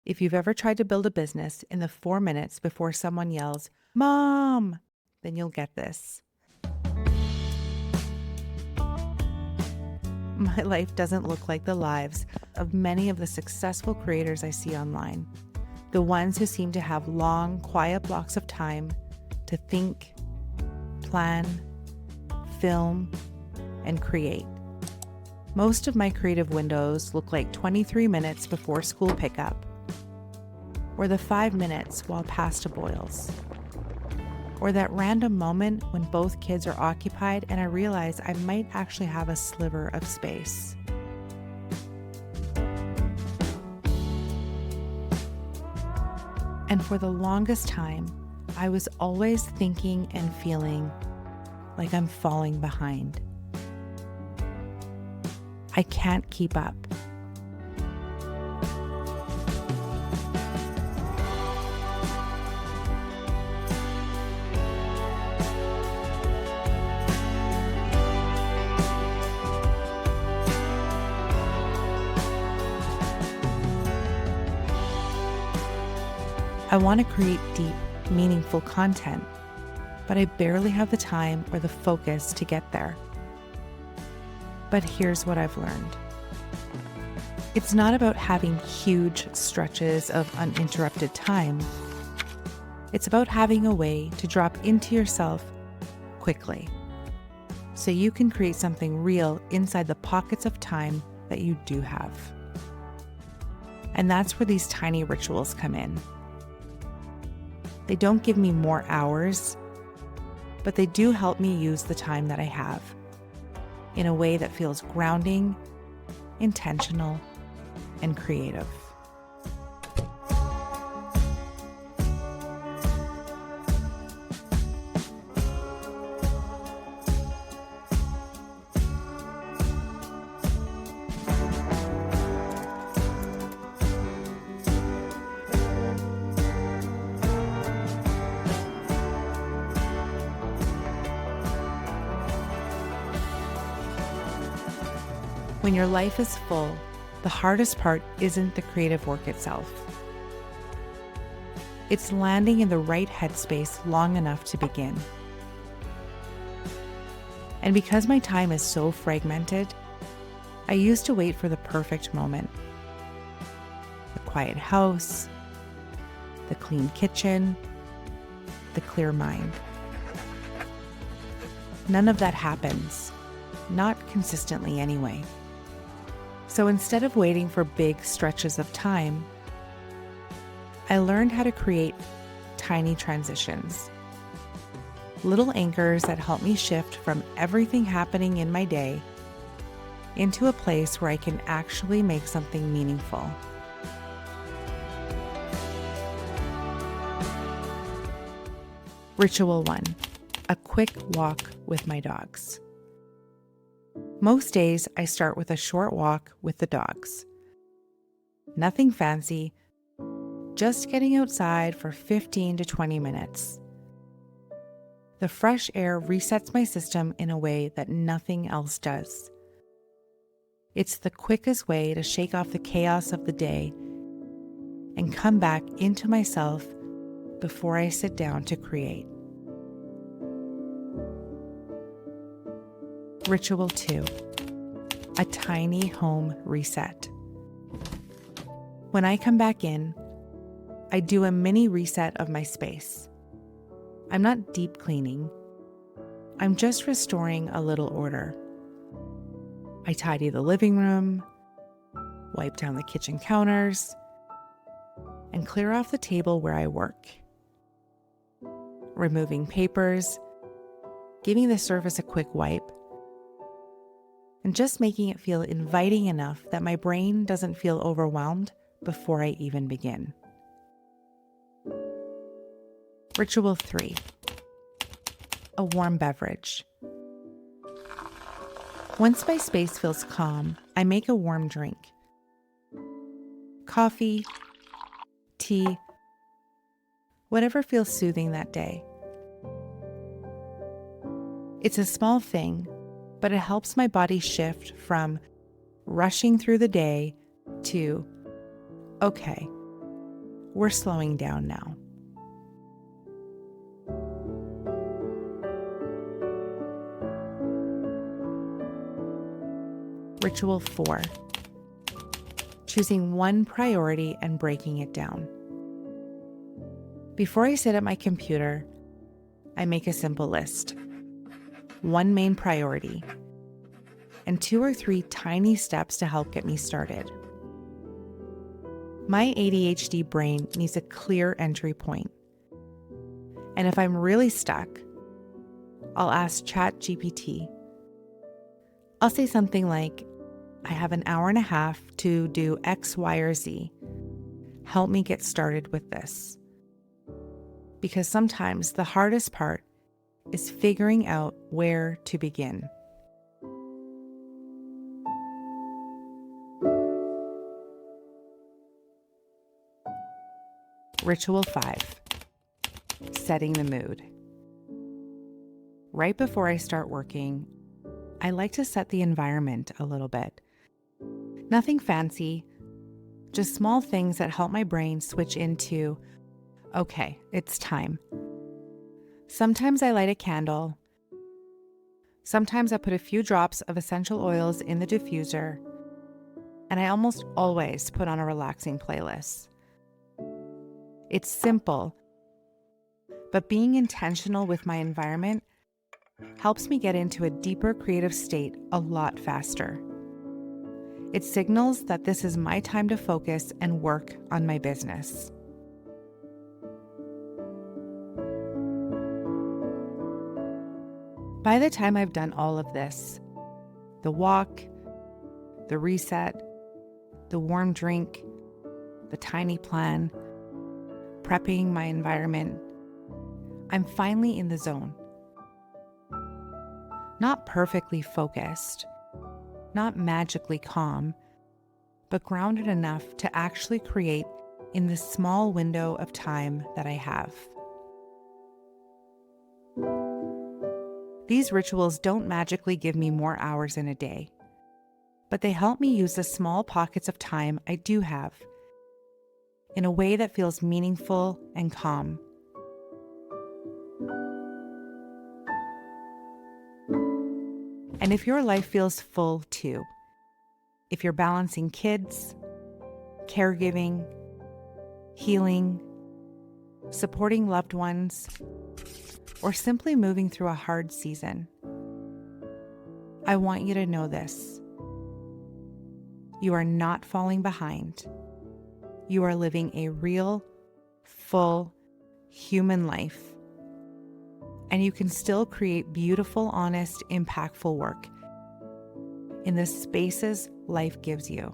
If you've ever tried to build a business in the 4 minutes before someone yells, "Mom," then you'll get this. My life doesn't look like the lives of many of the successful creators I see online. The ones who seem to have long, quiet blocks of time to think, plan, film, and create. Most of my creative windows look like 23 minutes before school pickup, or the 5 minutes while pasta boils, or that random moment when both kids are occupied and I realize I might actually have a sliver of space. And for the longest time, I was always thinking and feeling like I'm falling behind. I can't keep up. I want to create deep, meaningful content, but I barely have the time or the focus to get there. But here's what I've learned. It's not about having huge stretches of uninterrupted time. It's about having a way to drop into yourself quickly, so you can create something real inside the pockets of time that you do have. And that's where these tiny rituals come in. They don't give me more hours, but they do help me use the time that I have in a way that feels grounding, intentional, and creative. When your life is full, the hardest part isn't the creative work itself. It's landing in the right headspace long enough to begin. And because my time is so fragmented, I used to wait for the perfect moment. The quiet house, the clean kitchen, the clear mind. None of that happens, not consistently anyway. So instead of waiting for big stretches of time, I learned how to create tiny transitions. Little anchors that help me shift from everything happening in my day into a place where I can actually make something meaningful. Ritual 1: a quick walk with my dogs. Most days, I start with a short walk with the dogs. Nothing fancy, just getting outside for 15 to 20 minutes. The fresh air resets my system in a way that nothing else does. It's the quickest way to shake off the chaos of the day and come back into myself before I sit down to create. Ritual 2: a tiny home reset. When I come back in, I do a mini reset of my space. I'm not deep cleaning. I'm just restoring a little order. I tidy the living room, wipe down the kitchen counters, and clear off the table where I work. Removing papers, giving the surface a quick wipe, and just making it feel inviting enough that my brain doesn't feel overwhelmed before I even begin. Ritual 3: a warm beverage. Once my space feels calm, I make a warm drink. Coffee, tea, whatever feels soothing that day. It's a small thing, but it helps my body shift from rushing through the day to, okay, we're slowing down now. Ritual 4. Choosing one priority and breaking it down. Before I sit at my computer, I make a simple list. One main priority, and 2 or 3 tiny steps to help get me started. My ADHD brain needs a clear entry point. And if I'm really stuck, I'll ask ChatGPT. I'll say something like, I have an hour and a half to do X, Y, or Z. Help me get started with this. Because sometimes the hardest part is figuring out where to begin. Ritual 5. Setting the mood. Right before I start working, I like to set the environment a little bit. Nothing fancy, just small things that help my brain switch into, okay, it's time. Sometimes I light a candle. Sometimes I put a few drops of essential oils in the diffuser, and I almost always put on a relaxing playlist. It's simple, but being intentional with my environment helps me get into a deeper creative state a lot faster. It signals that this is my time to focus and work on my business. By the time I've done all of this, the walk, the reset, the warm drink, the tiny plan, prepping my environment, I'm finally in the zone. Not perfectly focused, not magically calm, but grounded enough to actually create in the small window of time that I have. These rituals don't magically give me more hours in a day, but they help me use the small pockets of time I do have in a way that feels meaningful and calm. And if your life feels full too, if you're balancing kids, caregiving, healing, supporting loved ones, or simply moving through a hard season, I want you to know this. You are not falling behind. You are living a real, full, human life. And you can still create beautiful, honest, impactful work in the spaces life gives you.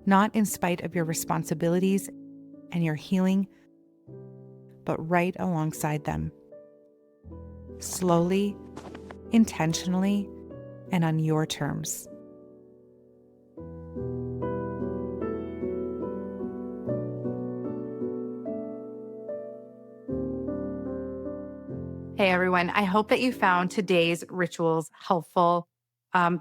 Not in spite of your responsibilities and your healing, but right alongside them. Slowly, intentionally, and on your terms. Hey everyone, I hope that you found today's rituals helpful.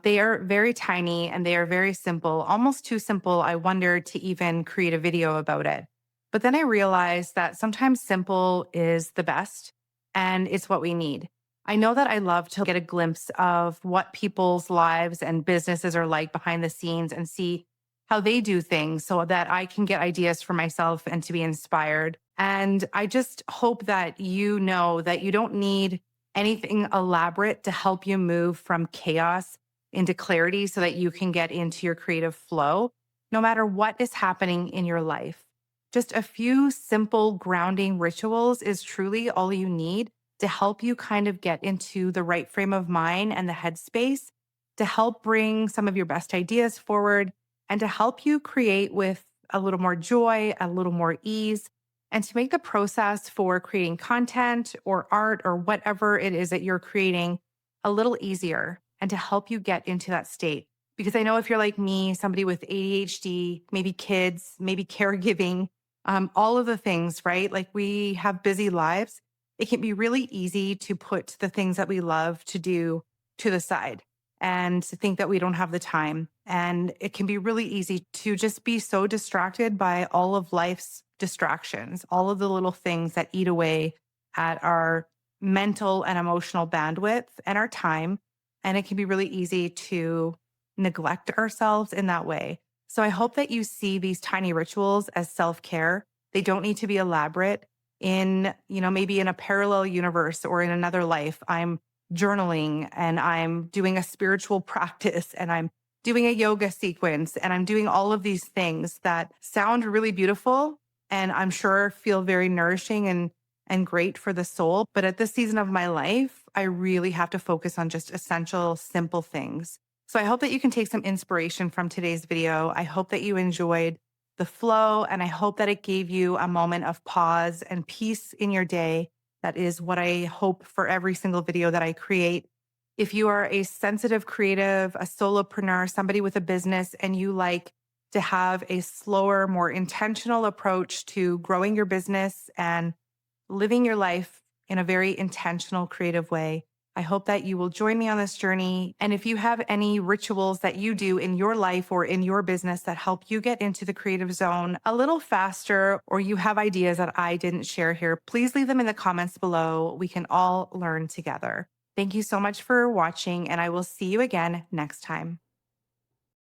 They are very tiny and they are very simple, almost too simple. I wondered to even create a video about it. But then I realized that sometimes simple is the best and it's what we need. I know that I love to get a glimpse of what people's lives and businesses are like behind the scenes and see how they do things so that I can get ideas for myself and to be inspired. And I just hope that you know that you don't need anything elaborate to help you move from chaos into clarity so that you can get into your creative flow, no matter what is happening in your life. Just a few simple grounding rituals is truly all you need to help you kind of get into the right frame of mind and the headspace to help bring some of your best ideas forward and to help you create with a little more joy, a little more ease, and to make the process for creating content or art or whatever it is that you're creating a little easier and to help you get into that state. Because I know if you're like me, somebody with ADHD, maybe kids, maybe caregiving, all of the things, right? Like we have busy lives. It can be really easy to put the things that we love to do to the side and to think that we don't have the time. And it can be really easy to just be so distracted by all of life's distractions, all of the little things that eat away at our mental and emotional bandwidth and our time. And it can be really easy to neglect ourselves in that way. So I hope that you see these tiny rituals as self care. They don't need to be elaborate. Maybe in a parallel universe or in another life, I'm journaling and I'm doing a spiritual practice and I'm doing a yoga sequence and I'm doing all of these things that sound really beautiful and I'm sure feel very nourishing and great for the soul. But at this season of my life, I really have to focus on just essential, simple things. So I hope that you can take some inspiration from today's video. I hope that you enjoyed the flow and I hope that it gave you a moment of pause and peace in your day. That is what I hope for every single video that I create. If you are a sensitive creative, a solopreneur, somebody with a business, and you like to have a slower, more intentional approach to growing your business and living your life in a very intentional, creative way, I hope that you will join me on this journey. And if you have any rituals that you do in your life or in your business that help you get into the creative zone a little faster, or you have ideas that I didn't share here, please leave them in the comments below. We can all learn together. Thank you so much for watching, and I will see you again next time.